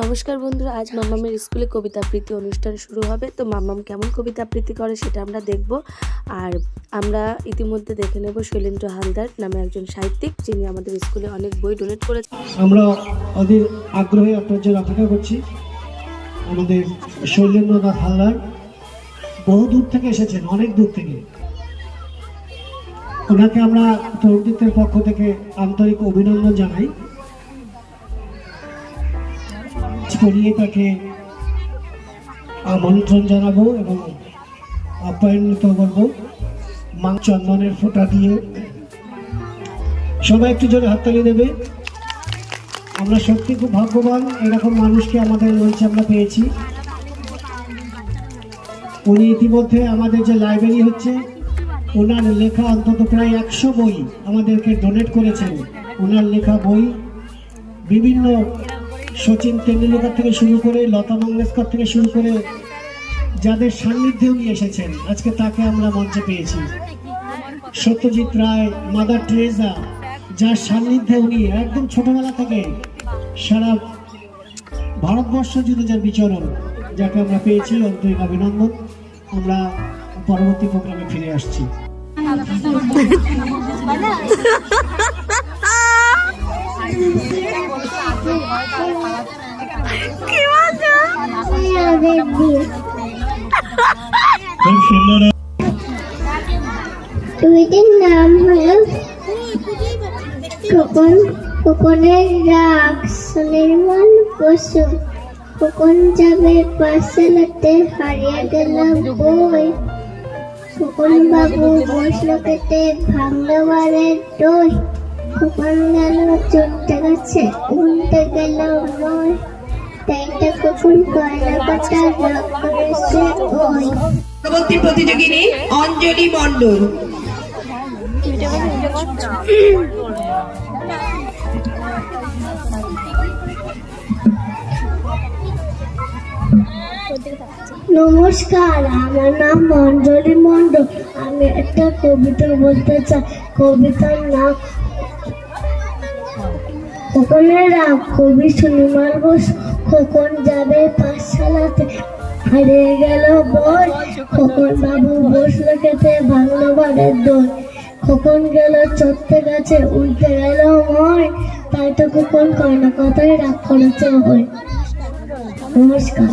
নমস্কার বন্ধুরা, আজ মাম্মামের স্কুলে কবিতা আবৃত্তি অনুষ্ঠান শুরু হবে। তো মাম্মাম কেমন কবিতা আবৃত্তি করে সেটা আমরা দেখব। আর আমরা ইতিমধ্যে দেখে নেব শৈলেন্দ্র হালদার নামে একজন সাহিত্যিক, যিনি আমাদের স্কুলে অনেক বই ডোনেট করেছেন। আমরা অধীর আগ্রহে আপনার জন্য অপেক্ষা করছি। আমাদের শৈলেন্দ্রনাথ হালদার বহু দূর থেকে এসেছেন, অনেক দূর থেকে। ওনাকে আমরা তরুণদের পক্ষ থেকে আন্তরিক অভিনন্দন জানাই। পড়িয়ে তাকে আমন্ত্রণ জানাবো এবং আপ্যায়নিত করবো মা চন্দনের ফোঁটা দিয়ে। সবাই একটু জোরে হাততালি দেবে। আমরা সত্যি খুব ভাগ্যবান, এরকম মানুষকে আমাদের মঞ্চে আমরা পেয়েছি। উনি ইতিমধ্যে আমাদের যে লাইব্রেরি হচ্ছে, ওনার লেখা অন্তত প্রায় 100 বই আমাদেরকে ডোনেট করেছেন। ওনার লেখা বই বিভিন্ন সচিন তেন্ডুলকর থেকে শুরু করে, লতা মঙ্গেশকর থেকে শুরু করে, যাদের সান্নিধ্যে উনি এসেছেন, আজকে তাকে আমরা মঞ্চে পেয়েছি। সত্যজিৎ রায়, মাদার টেরেসা, যার সান্নিধ্যে উনি একদম ছোটবেলা থেকে সারা ভারতবর্ষ জুড়ে যার বিচরণ, যাকে আমরা পেয়েছি। আন্তরিক অভিনন্দন। আমরা পরবর্তী প্রোগ্রামে ফিরে আসছি। টুইটির নাম হলো খোকন। খোকনের রাগ সুনির্মল পশু। খোকন যাবে পাঠশালাতে, হারিয়ে গেল বই। খোকন বাবু বসলো কেটে, ভাঙলো বারের দই। খোকন গেল চড়তে গেছে, উনতে গেল মই। তাই তো খোকন কয়লা কাটা রাগ করেছে ওই। পরবর্তী প্রতিযোগিনী অঞ্জলি মণ্ডল। নমস্কার, আমার নাম অঞ্জলি মণ্ডল। আমি একটা কবিতা বলতে চাই। কবিতার নাম খোকনের রাগ। কবি সুনির্মল বসু। খোকন যাবে পাঠশালাতে, হারিয়ে গেল বই। খোকন বাবু বসলো খেতে, ভাঙলো বারের দই। খোকন গেল চড়তে গেছে, উল্টে গেল মই। তাই তো খোকন কয়না কথায় রাগ করেছে ওই। নমস্কার।